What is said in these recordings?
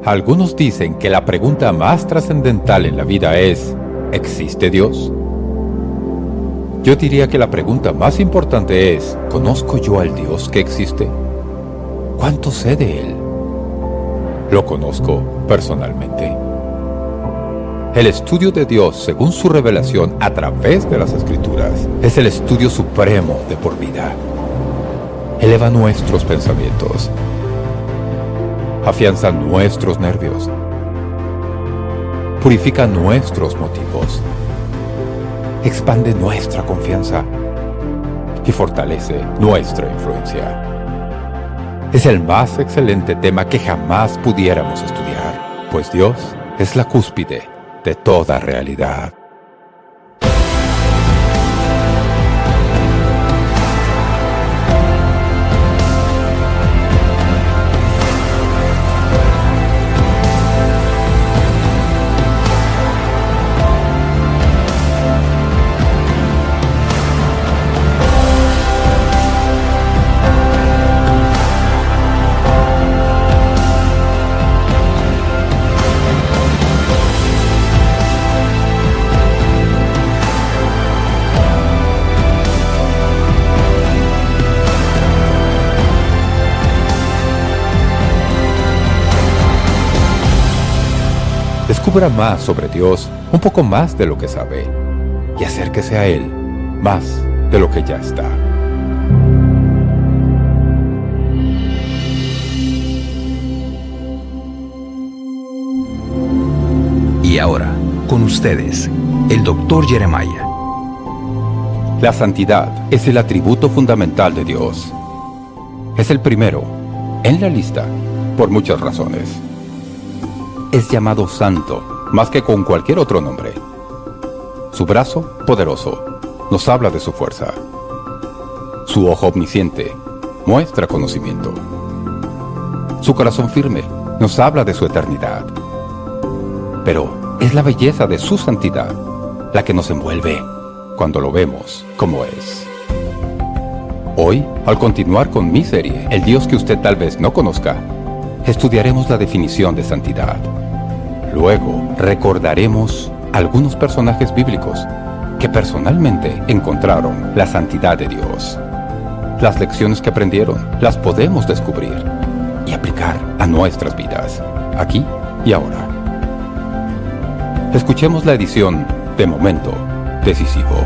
Algunos dicen que la pregunta más trascendental en la vida es: ¿existe Dios? Yo diría que la pregunta más importante es: ¿conozco yo al Dios que existe? ¿Cuánto sé de Él? ¿Lo conozco personalmente? El estudio de Dios según su revelación a través de las Escrituras es el estudio supremo de por vida. Eleva nuestros pensamientos, afianza nuestros nervios, purifica nuestros motivos, expande nuestra confianza y fortalece nuestra influencia. Es el más excelente tema que jamás pudiéramos estudiar, pues Dios es la cúspide de toda realidad. Descubra más sobre Dios, un poco más de lo que sabe, y acérquese a Él más de lo que ya está. Y ahora, con ustedes, el Dr. Jeremiah. La santidad es el atributo fundamental de Dios. Es el primero en la lista por muchas razones. Es llamado santo más que con cualquier otro nombre. Su brazo poderoso nos habla de su fuerza. Su ojo omnisciente muestra conocimiento. Su corazón firme nos habla de su eternidad. Pero es la belleza de su santidad la que nos envuelve cuando lo vemos como es. Hoy, al continuar con mi serie, El Dios que usted tal vez no conozca, estudiaremos la definición de santidad. Luego, recordaremos algunos personajes bíblicos que personalmente encontraron la santidad de Dios. Las lecciones que aprendieron las podemos descubrir y aplicar a nuestras vidas, aquí y ahora. Escuchemos la edición de Momento Decisivo.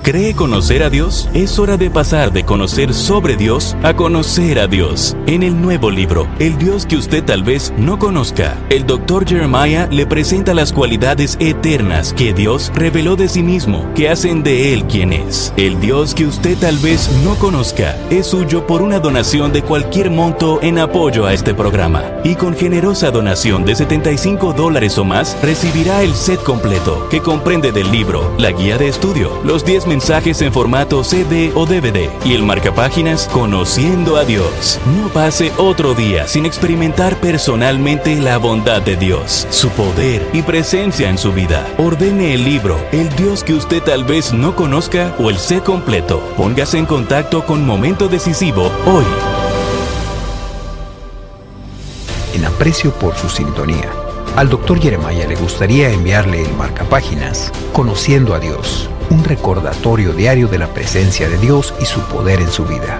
¿Cree conocer a Dios? Es hora de pasar de conocer sobre Dios a conocer a Dios. En el nuevo libro, El Dios que usted tal vez no conozca, el Dr. Jeremiah le presenta las cualidades eternas que Dios reveló de sí mismo, que hacen de Él quien es. El Dios que usted tal vez no conozca es suyo por una donación de cualquier monto en apoyo a este programa. Y con generosa donación de $75 o más, recibirá el set completo, que comprende del libro, la guía de estudio, los 10 mensajes en formato CD o DVD y el marcapáginas Conociendo a Dios. No pase otro día sin experimentar personalmente la bondad de Dios, su poder y presencia en su vida. Ordene el libro El Dios que usted tal vez no conozca o el set completo. Póngase en contacto con Momento Decisivo hoy. En aprecio por su sintonía, al Dr. Jeremiah le gustaría enviarle el marcapáginas Conociendo a Dios, un recordatorio diario de la presencia de Dios y su poder en su vida.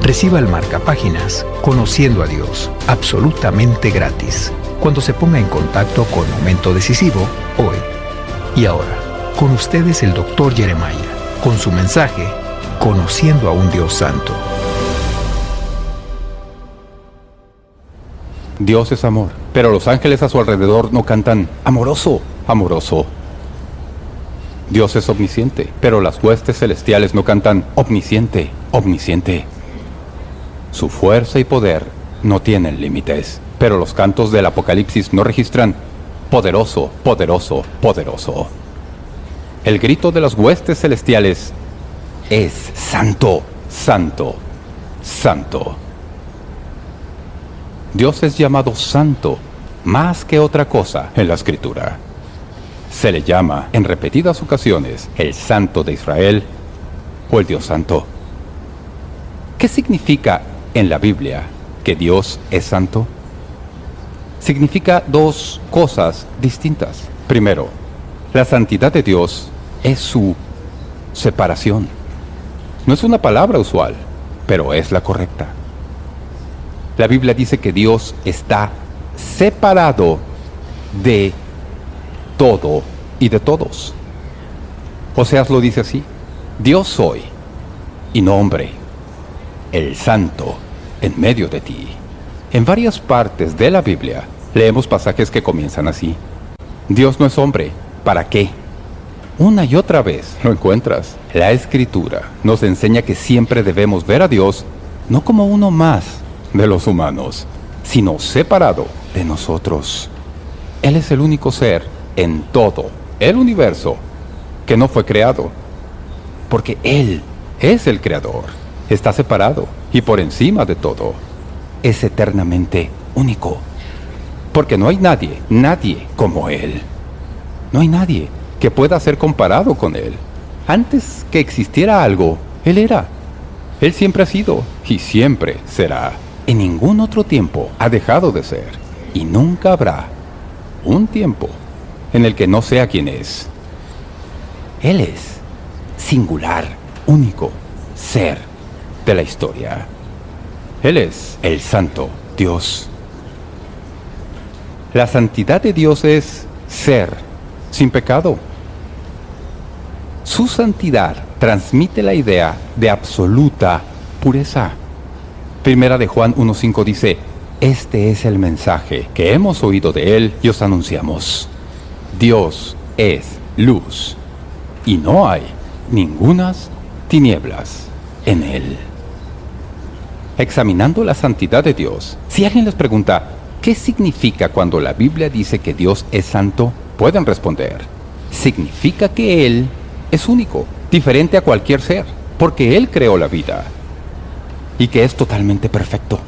Reciba el marcapáginas Conociendo a Dios, absolutamente gratis, cuando se ponga en contacto con Momento Decisivo hoy. Y ahora, con ustedes el Dr. Jeremiah, con su mensaje Conociendo a un Dios Santo. Dios es amor, pero los ángeles a su alrededor no cantan amoroso, amoroso. Dios es omnisciente, pero las huestes celestiales no cantan omnisciente, omnisciente. Su fuerza y poder no tienen límites, pero los cantos del Apocalipsis no registran poderoso, poderoso, poderoso. El grito de las huestes celestiales es santo, santo, santo. Dios es llamado santo más que otra cosa en la Escritura. Se le llama en repetidas ocasiones el Santo de Israel o el Dios Santo. ¿Qué significa en la Biblia que Dios es santo? Significa dos cosas distintas. Primero, la santidad de Dios es su separación. No es una palabra usual, pero es la correcta. La Biblia dice que Dios está separado de todo y de todos. Oseas lo dice así: Dios soy, y no hombre, el santo en medio de ti. En varias partes de la Biblia leemos pasajes que comienzan así: Dios no es hombre, ¿para qué? Una y otra vez lo encuentras. La Escritura nos enseña que siempre debemos ver a Dios no como uno más de los humanos, sino separado de nosotros. Él es el único ser en todo el universo que no fue creado, porque Él es el creador. Está separado y por encima de todo. Es eternamente único, porque no hay nadie como Él. No hay nadie que pueda ser comparado con Él. Antes que existiera algo, Él era. Él siempre ha sido y siempre será. En ningún otro tiempo ha dejado de ser, y nunca habrá un tiempo en el que no sea quien es. Él es singular, único ser de la historia. Él es el Santo Dios. La santidad de Dios es ser sin pecado. Su santidad transmite la idea de absoluta pureza. Primera de Juan 1:5 dice: este es el mensaje que hemos oído de Él y os anunciamos. Dios es luz, y no hay ningunas tinieblas en Él. Examinando la santidad de Dios, si alguien les pregunta ¿qué significa cuando la Biblia dice que Dios es santo?, pueden responder: significa que Él es único, diferente a cualquier ser, porque Él creó la vida, y que es totalmente perfecto.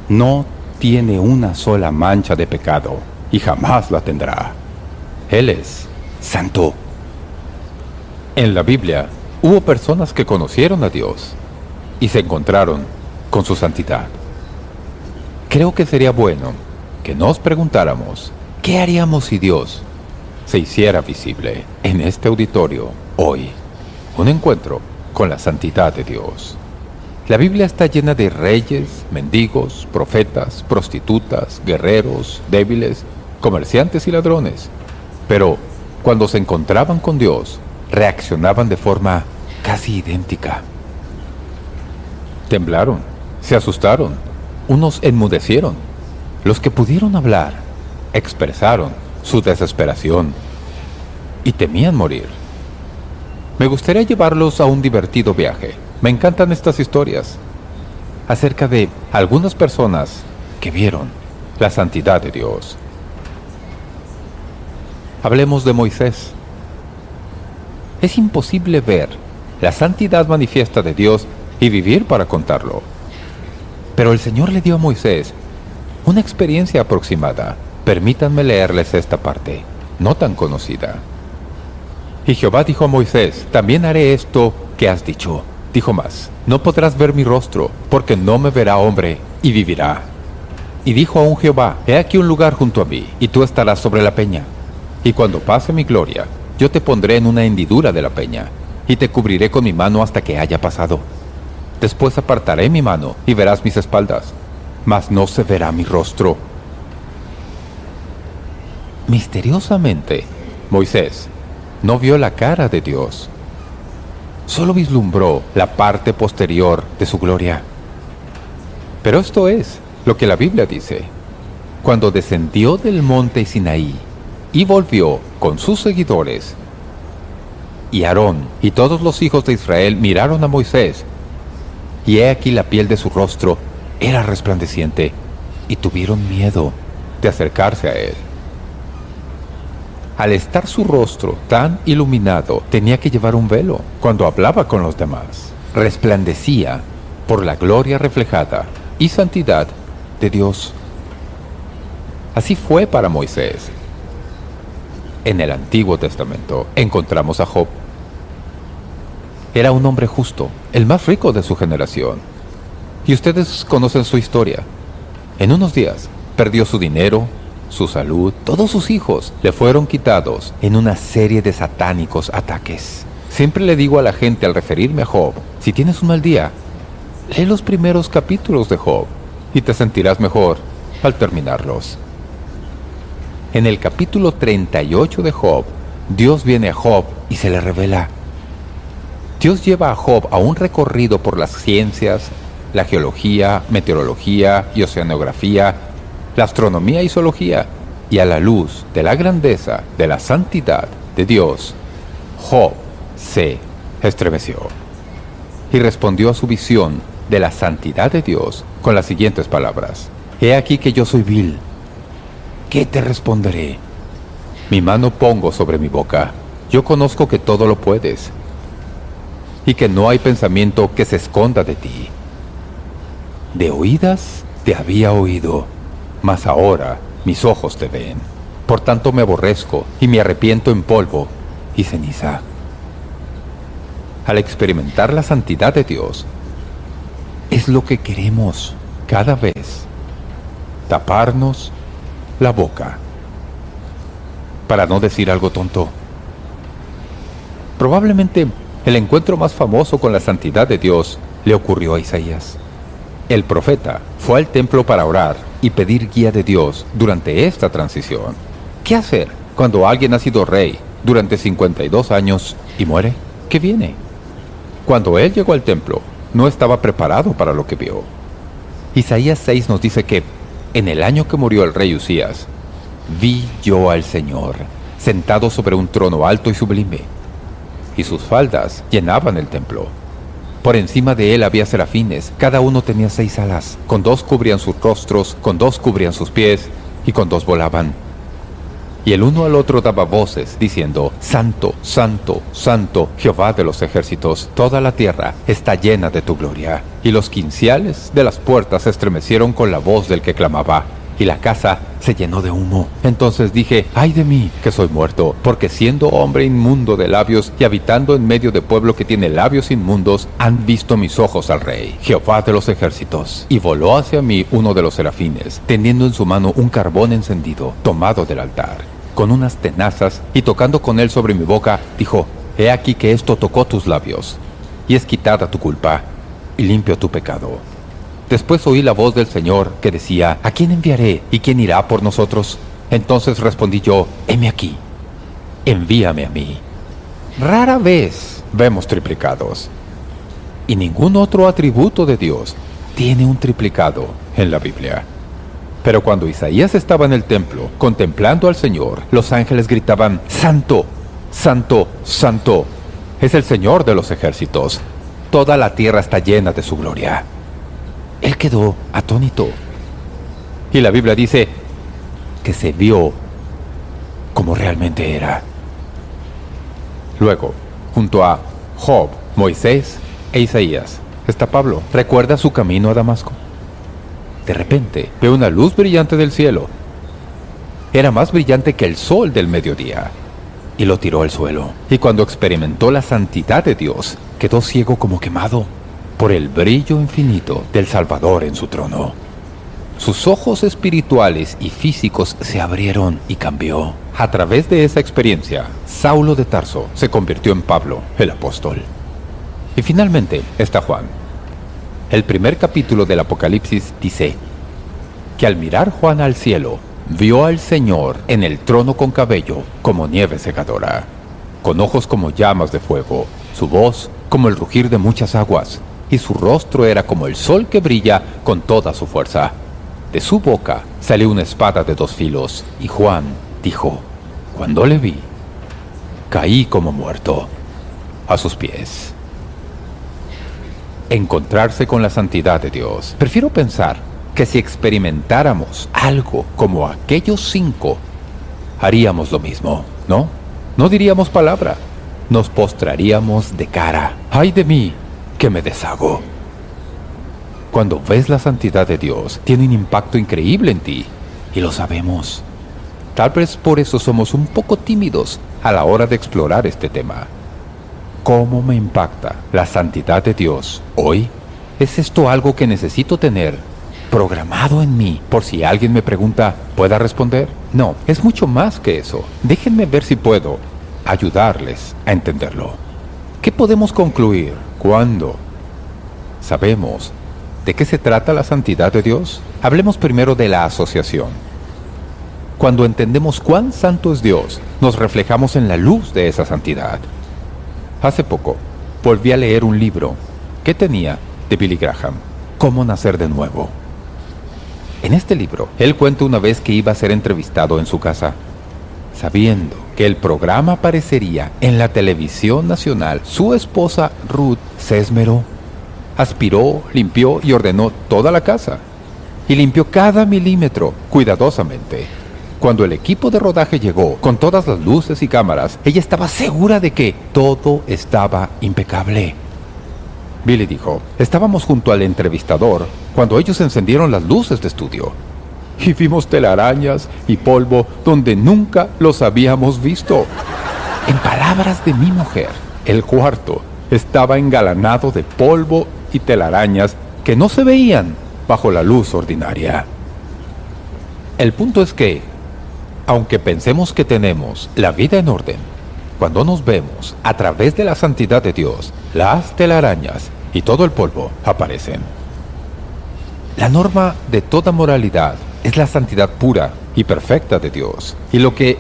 No tiene una sola mancha de pecado, y jamás la tendrá. Él es santo. En la Biblia hubo personas que conocieron a Dios y se encontraron con su santidad. Creo que sería bueno que nos preguntáramos ¿qué haríamos si Dios se hiciera visible en este auditorio hoy? Un encuentro con la santidad de Dios. La Biblia está llena de reyes, mendigos, profetas, prostitutas, guerreros, débiles, comerciantes y ladrones. Pero cuando se encontraban con Dios, reaccionaban de forma casi idéntica. Temblaron, se asustaron, unos enmudecieron. Los que pudieron hablar expresaron su desesperación y temían morir. Me gustaría llevarlos a un divertido viaje. Me encantan estas historias acerca de algunas personas que vieron la santidad de Dios. Hablemos de Moisés. Es imposible ver la santidad manifiesta de Dios y vivir para contarlo. Pero el Señor le dio a Moisés una experiencia aproximada. Permítanme leerles esta parte, no tan conocida. Y Jehová dijo a Moisés: también haré esto que has dicho. Dijo más: no podrás ver mi rostro, porque no me verá hombre y vivirá. Y dijo aún Jehová: he aquí un lugar junto a mí, y tú estarás sobre la peña. Y cuando pase mi gloria, yo te pondré en una hendidura de la peña, y te cubriré con mi mano hasta que haya pasado. Después apartaré mi mano, y verás mis espaldas, mas no se verá mi rostro. Misteriosamente, Moisés no vio la cara de Dios. Solo vislumbró la parte posterior de su gloria. Pero esto es lo que la Biblia dice. Cuando descendió del monte Sinaí y volvió con sus seguidores, y Aarón y todos los hijos de Israel miraron a Moisés, y he aquí la piel de su rostro era resplandeciente, y tuvieron miedo de acercarse a él. Al estar su rostro tan iluminado, tenía que llevar un velo cuando hablaba con los demás. Resplandecía por la gloria reflejada y santidad de Dios. Así fue para Moisés. En el Antiguo Testamento encontramos a Job. Era un hombre justo, el más rico de su generación. Y ustedes conocen su historia. En unos días, perdió su dinero, su salud, todos sus hijos le fueron quitados en una serie de satánicos ataques. Siempre le digo a la gente al referirme a Job, si tienes un mal día, lee los primeros capítulos de Job y te sentirás mejor al terminarlos. En el capítulo 38 de Job, Dios viene a Job y se le revela. Dios lleva a Job a un recorrido por las ciencias, la geología, meteorología y oceanografía, la astronomía y zoología, y a la luz de la grandeza de la santidad de Dios, Job se estremeció y respondió a su visión de la santidad de Dios con las siguientes palabras: He aquí que yo soy vil. ¿Qué te responderé? Mi mano pongo sobre mi boca. Yo conozco que todo lo puedes y que no hay pensamiento que se esconda de ti. De oídas te había oído, mas ahora mis ojos te ven. Por tanto me aborrezco y me arrepiento en polvo y ceniza. Al experimentar la santidad de Dios, es lo que queremos cada vez: taparnos la boca, para no decir algo tonto. Probablemente el encuentro más famoso con la santidad de Dios le ocurrió a Isaías. El profeta fue al templo para orar y pedir guía de Dios durante esta transición. ¿Qué hacer cuando alguien ha sido rey durante 52 años y muere? ¿Qué viene? Cuando él llegó al templo, no estaba preparado para lo que vio. Isaías 6 nos dice que en el año que murió el rey Usías, vi yo al Señor sentado sobre un trono alto y sublime, y sus faldas llenaban el templo. Por encima de él había serafines, cada uno tenía 6 alas, con 2 cubrían sus rostros, con 2 cubrían sus pies, y con 2 volaban. Y el uno al otro daba voces, diciendo: Santo, Santo, Santo, Jehová de los ejércitos, toda la tierra está llena de tu gloria. Y los quinciales de las puertas se estremecieron con la voz del que clamaba, y la casa se llenó de humo. Entonces dije: ¡ay de mí, que soy muerto! Porque siendo hombre inmundo de labios y habitando en medio de pueblo que tiene labios inmundos, han visto mis ojos al Rey, Jehová de los ejércitos. Y voló hacia mí uno de los serafines, teniendo en su mano un carbón encendido, tomado del altar, con unas tenazas, y tocando con él sobre mi boca, dijo: He aquí que esto tocó tus labios, y es quitada tu culpa, y limpio tu pecado. Después oí la voz del Señor que decía: ¿a quién enviaré y quién irá por nosotros? Entonces respondí yo: heme aquí, envíame a mí. Rara vez vemos triplicados, y ningún otro atributo de Dios tiene un triplicado en la Biblia. Pero cuando Isaías estaba en el templo contemplando al Señor, los ángeles gritaban: Santo, Santo, Santo, es el Señor de los ejércitos. Toda la tierra está llena de su gloria. Él quedó atónito. Y la Biblia dice que se vio como realmente era. Luego, junto a Job, Moisés e Isaías, está Pablo. ¿Recuerda su camino a Damasco? De repente, ve una luz brillante del cielo. Era más brillante que el sol del mediodía, y lo tiró al suelo. Y cuando experimentó la santidad de Dios, quedó ciego como quemado por el brillo infinito del Salvador en su trono. Sus ojos espirituales y físicos se abrieron y cambió. A través de esa experiencia, Saulo de Tarso se convirtió en Pablo, el apóstol. Y finalmente está Juan. El primer capítulo del Apocalipsis dice que al mirar Juan al cielo, vio al Señor en el trono con cabello como nieve segadora, con ojos como llamas de fuego, su voz como el rugir de muchas aguas, y su rostro era como el sol que brilla con toda su fuerza. De su boca salió una espada de 2 filos, y Juan dijo: cuando le vi, caí como muerto a sus pies. Encontrarse con la santidad de Dios. Prefiero pensar que si experimentáramos algo como aquellos 5, haríamos lo mismo, ¿no? No diríamos palabra, nos postraríamos de cara. ¡Ay de mí, que me deshago! Cuando ves la santidad de Dios, tiene un impacto increíble en ti, y lo sabemos. Tal vez por eso somos un poco tímidos a la hora de explorar este tema. ¿Cómo me impacta la santidad de Dios hoy? ¿Es esto algo que necesito tener programado en mí por si alguien me pregunta, pueda responder? No, es mucho más que eso. Déjenme ver si puedo ayudarles a entenderlo. ¿Qué podemos concluir cuando sabemos de qué se trata la santidad de Dios? Hablemos primero de la asociación. Cuando entendemos cuán santo es Dios, nos reflejamos en la luz de esa santidad. Hace poco, volví a leer un libro que tenía de Billy Graham, Cómo nacer de nuevo. En este libro, él cuenta una vez que iba a ser entrevistado en su casa. Sabiendo que el programa aparecería en la televisión nacional, su esposa Ruth se esmeró. Aspiró, limpió y ordenó toda la casa. Y limpió cada milímetro cuidadosamente. Cuando el equipo de rodaje llegó, con todas las luces y cámaras, ella estaba segura de que todo estaba impecable. Billy dijo, estábamos junto al entrevistador cuando ellos encendieron las luces de estudio. Y vimos telarañas y polvo donde nunca los habíamos visto. En palabras de mi mujer, el cuarto estaba engalanado de polvo y telarañas que no se veían bajo la luz ordinaria. El punto es que, aunque pensemos que tenemos la vida en orden, cuando nos vemos a través de la santidad de Dios, las telarañas y todo el polvo aparecen. La norma de toda moralidad es la santidad pura y perfecta de Dios. Y lo que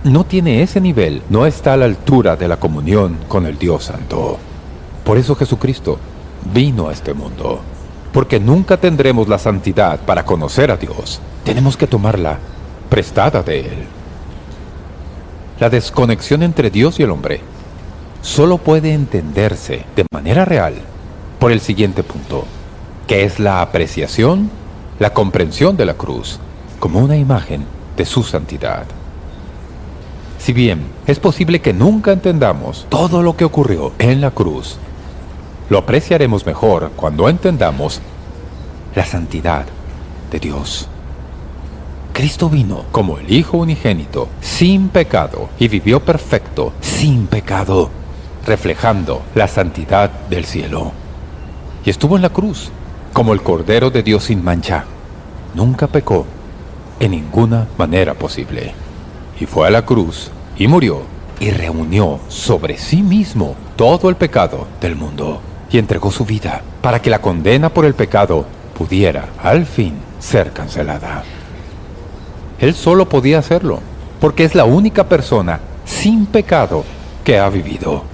no tiene ese nivel no está a la altura de la comunión con el Dios Santo. Por eso Jesucristo vino a este mundo. Porque nunca tendremos la santidad para conocer a Dios. Tenemos que tomarla prestada de Él. La desconexión entre Dios y el hombre solo puede entenderse de manera real por el siguiente punto, que es la apreciación, la comprensión de la cruz como una imagen de su santidad. Si bien es posible que nunca entendamos todo lo que ocurrió en la cruz, lo apreciaremos mejor cuando entendamos la santidad de Dios. Cristo vino como el Hijo unigénito, sin pecado, y vivió perfecto, sin pecado, reflejando la santidad del cielo. Y estuvo en la cruz, como el Cordero de Dios sin mancha. Nunca pecó, en ninguna manera posible. Y fue a la cruz, y murió, y reunió sobre sí mismo todo el pecado del mundo. Y entregó su vida, para que la condena por el pecado pudiera, al fin, ser cancelada. Él solo podía hacerlo, porque es la única persona sin pecado que ha vivido.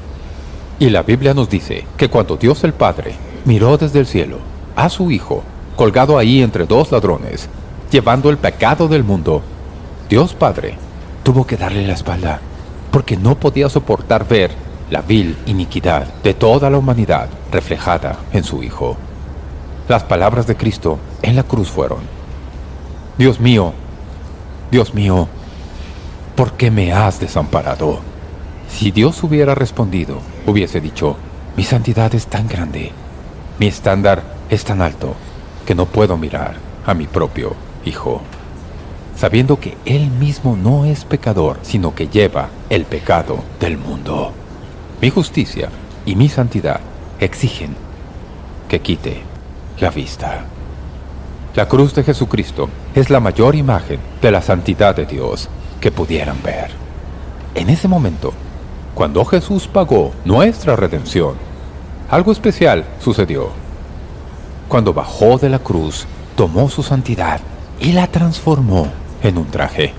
Y la Biblia nos dice que cuando Dios el Padre miró desde el cielo a su Hijo, colgado ahí entre dos ladrones, llevando el pecado del mundo, Dios Padre tuvo que darle la espalda, porque no podía soportar ver la vil iniquidad de toda la humanidad reflejada en su Hijo. Las palabras de Cristo en la cruz fueron: Dios mío, ¿por qué me has desamparado? Si Dios hubiera respondido, hubiese dicho: mi santidad es tan grande, mi estándar es tan alto, que no puedo mirar a mi propio Hijo, sabiendo que Él mismo no es pecador, sino que lleva el pecado del mundo. Mi justicia y mi santidad exigen que quite la vista. La cruz de Jesucristo es la mayor imagen de la santidad de Dios que pudieran ver. En ese momento, cuando Jesús pagó nuestra redención, algo especial sucedió. Cuando bajó de la cruz, tomó su santidad y la transformó en un traje.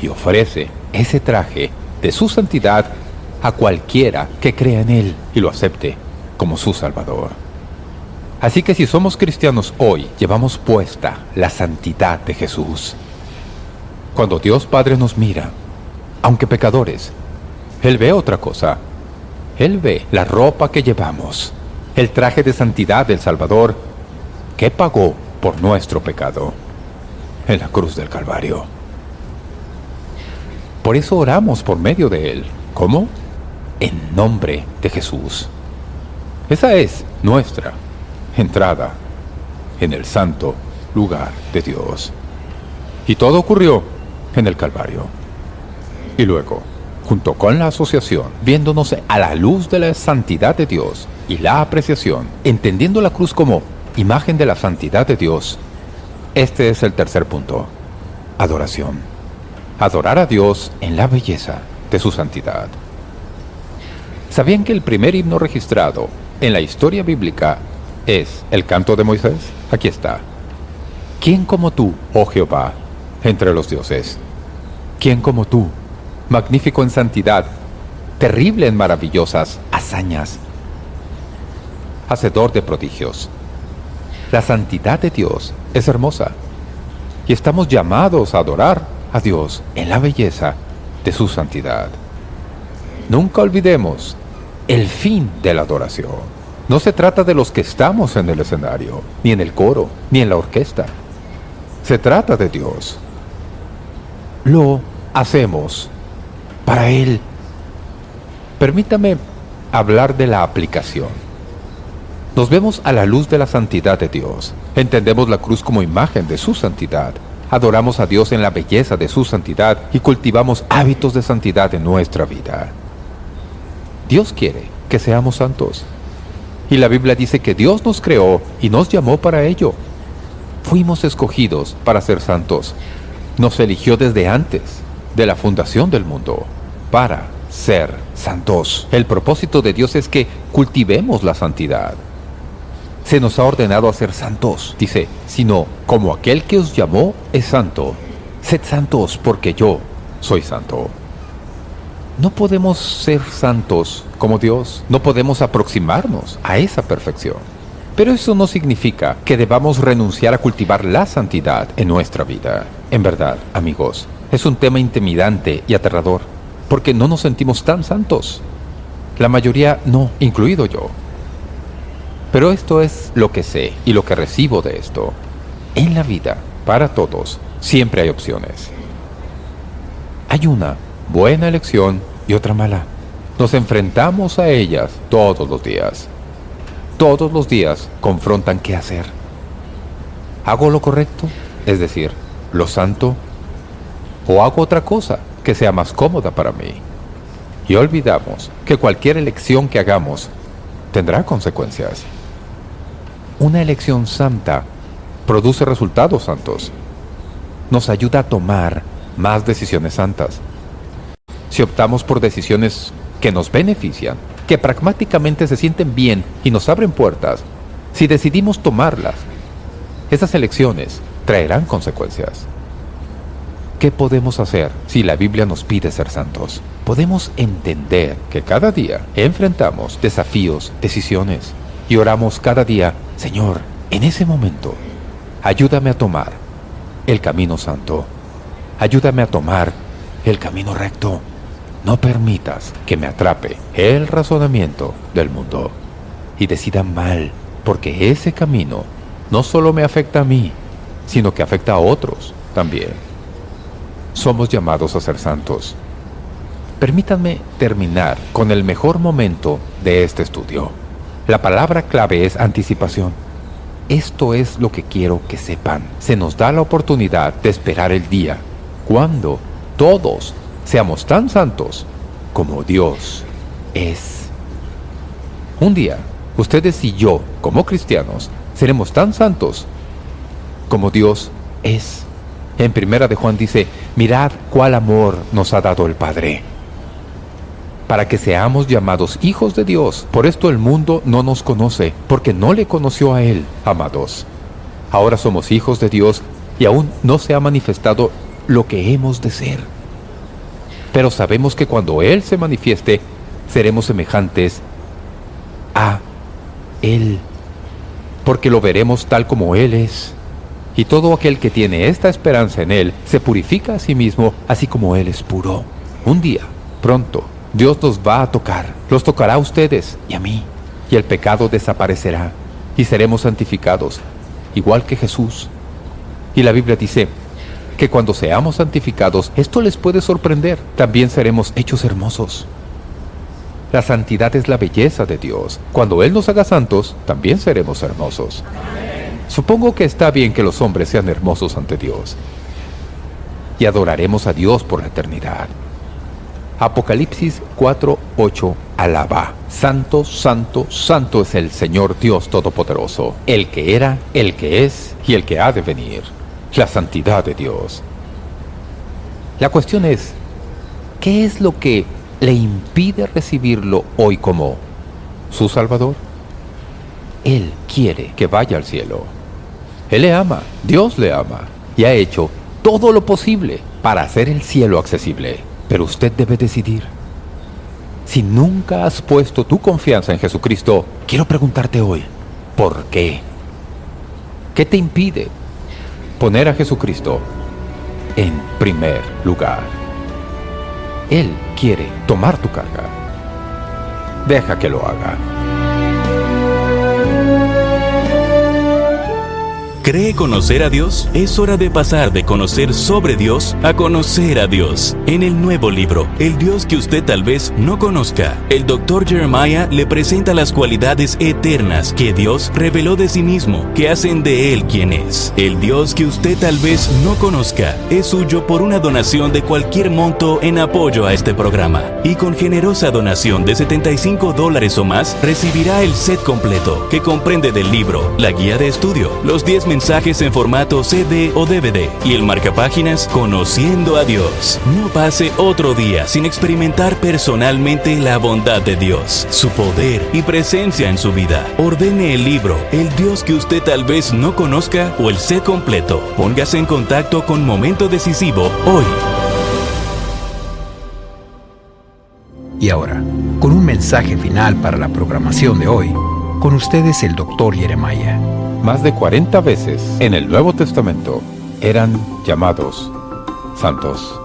Y ofrece ese traje de su santidad a cualquiera que crea en Él y lo acepte como su Salvador. Así que si somos cristianos hoy, llevamos puesta la santidad de Jesús. Cuando Dios Padre nos mira, aunque pecadores, Él ve otra cosa. Él ve la ropa que llevamos, el traje de santidad del Salvador, que pagó por nuestro pecado en la cruz del Calvario. Por eso oramos por medio de Él. ¿Cómo? En nombre de Jesús. Esa es nuestra entrada en el santo lugar de Dios. Y todo ocurrió en el Calvario. Y luego, junto con la asociación, viéndonos a la luz de la santidad de Dios y la apreciación, entendiendo la cruz como imagen de la santidad de Dios. Este es el tercer punto: adoración. Adorar a Dios en la belleza de su santidad. ¿Sabían que el primer himno registrado en la historia bíblica es el canto de Moisés? Aquí está. ¿Quién como tú, oh Jehová, entre los dioses? ¿Quién como tú, magnífico en santidad, terrible en maravillosas hazañas, hacedor de prodigios? La santidad de Dios es hermosa y estamos llamados a adorar a Dios en la belleza de su santidad. Nunca olvidemos el fin de la adoración. No se trata de los que estamos en el escenario, ni en el coro, ni en la orquesta. Se trata de Dios. Lo hacemos para Él. Permítame hablar de la aplicación. Nos vemos a la luz de la santidad de Dios. Entendemos la cruz como imagen de su santidad. Adoramos a Dios en la belleza de su santidad y cultivamos hábitos de santidad en nuestra vida. Dios quiere que seamos santos. Y la Biblia dice que Dios nos creó y nos llamó para ello. Fuimos escogidos para ser santos. Nos eligió desde antes de la fundación del mundo para ser santos. El propósito de Dios es que cultivemos la santidad. Se nos ha ordenado a ser santos. Dice, sino como aquel que os llamó es santo. Sed santos porque yo soy santo. No podemos ser santos como Dios. No podemos aproximarnos a esa perfección. Pero eso no significa que debamos renunciar a cultivar la santidad en nuestra vida. En verdad, amigos, es un tema intimidante y aterrador, porque no nos sentimos tan santos. La mayoría no, incluido yo. Pero esto es lo que sé y lo que recibo de esto. En la vida, para todos, siempre hay opciones. Hay una buena elección y otra mala. Nos enfrentamos a ellas todos los días. Todos los días confrontan qué hacer. ¿Hago lo correcto? Es decir, lo santo. ¿O hago otra cosa que sea más cómoda para mí? Y olvidamos que cualquier elección que hagamos tendrá consecuencias. Una elección santa produce resultados santos. Nos ayuda a tomar más decisiones santas. Si optamos por decisiones que nos benefician, que pragmáticamente se sienten bien y nos abren puertas, si decidimos tomarlas, esas elecciones traerán consecuencias. ¿Qué podemos hacer si la Biblia nos pide ser santos? Podemos entender que cada día enfrentamos desafíos, decisiones, y oramos cada día, Señor, en ese momento, ayúdame a tomar el camino santo. Ayúdame a tomar el camino recto. No permitas que me atrape el razonamiento del mundo y decida mal, porque ese camino no solo me afecta a mí, sino que afecta a otros también. Somos llamados a ser santos. Permítanme terminar con el mejor momento de este estudio. La palabra clave es anticipación. Esto es lo que quiero que sepan. Se nos da la oportunidad de esperar el día cuando todos seamos tan santos como Dios es. Un día, ustedes y yo, como cristianos, seremos tan santos como Dios es. En 1 de Juan dice, mirad cuál amor nos ha dado el Padre, para que seamos llamados hijos de Dios. Por esto el mundo no nos conoce, porque no le conoció a Él, amados. Ahora somos hijos de Dios y aún no se ha manifestado lo que hemos de ser. Pero sabemos que cuando Él se manifieste, seremos semejantes a Él, porque lo veremos tal como Él es. Y todo aquel que tiene esta esperanza en Él, se purifica a sí mismo, así como Él es puro. Un día, pronto, Dios nos va a tocar. Los tocará a ustedes y a mí. Y el pecado desaparecerá. Y seremos santificados, igual que Jesús. Y la Biblia dice que cuando seamos santificados, esto les puede sorprender. También seremos hechos hermosos. La santidad es la belleza de Dios. Cuando Él nos haga santos, también seremos hermosos. Supongo que está bien que los hombres sean hermosos ante Dios. Y adoraremos a Dios por la eternidad. Apocalipsis 4:8 alaba: Santo, santo, santo es el Señor Dios Todopoderoso, el que era, el que es y el que ha de venir. La santidad de Dios. La cuestión es, ¿qué es lo que le impide recibirlo hoy como su Salvador? Él quiere que vaya al cielo. Él le ama, Dios le ama, y ha hecho todo lo posible para hacer el cielo accesible. Pero usted debe decidir. Si nunca has puesto tu confianza en Jesucristo, quiero preguntarte hoy, ¿por qué? ¿Qué te impide poner a Jesucristo en primer lugar? Él quiere tomar tu carga. Deja que lo haga. ¿Cree conocer a Dios? Es hora de pasar de conocer sobre Dios a conocer a Dios. En el nuevo libro, El Dios que usted tal vez no conozca, el Dr. Jeremiah le presenta las cualidades eternas que Dios reveló de sí mismo, que hacen de Él quien es. El Dios que usted tal vez no conozca es suyo por una donación de cualquier monto en apoyo a este programa. Y con generosa donación de $75 o más, recibirá el set completo, que comprende del libro, la guía de estudio, los 10 mensajes en formato CD o DVD y el marcapáginas Conociendo a Dios. No pase otro día sin experimentar personalmente la bondad de Dios, su poder y presencia en su vida. Ordene el libro El Dios que usted tal vez no conozca o el set completo. Póngase en contacto con Momento Decisivo hoy. Y ahora, con un mensaje final para la programación de hoy, con ustedes el Dr. Jeremiah. Más de 40 veces en el Nuevo Testamento eran llamados santos.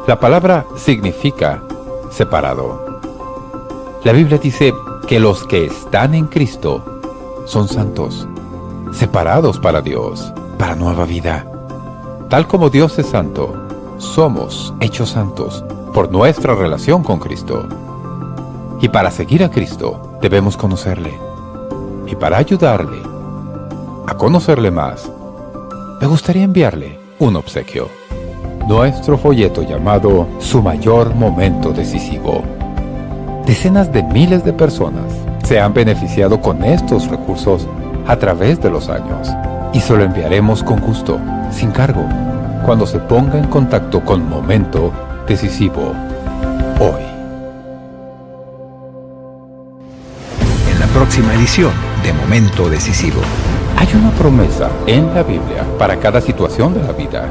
La palabra significa separado. La Biblia dice que los que están en Cristo son santos, separados para Dios, para nueva vida. Tal como Dios es santo, somos hechos santos por nuestra relación con Cristo. Y para seguir a Cristo debemos conocerle. Y para ayudarle a conocerle más, me gustaría enviarle un obsequio. Nuestro folleto llamado Su Mayor Momento Decisivo. Decenas de miles de personas se han beneficiado con estos recursos a través de los años. Y se lo enviaremos con gusto, sin cargo, cuando se ponga en contacto con Momento Decisivo hoy. En la próxima edición de Momento Decisivo. Hay una promesa en la Biblia para cada situación de la vida.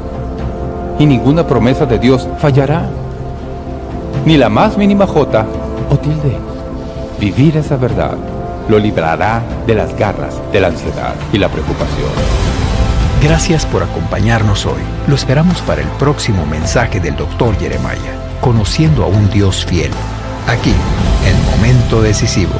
Y ninguna promesa de Dios fallará. Ni la más mínima jota o tilde. Vivir esa verdad lo librará de las garras de la ansiedad y la preocupación. Gracias por acompañarnos hoy. Lo esperamos para el próximo mensaje del Dr. Jeremiah, Conociendo a un Dios fiel, aquí en Momento Decisivo.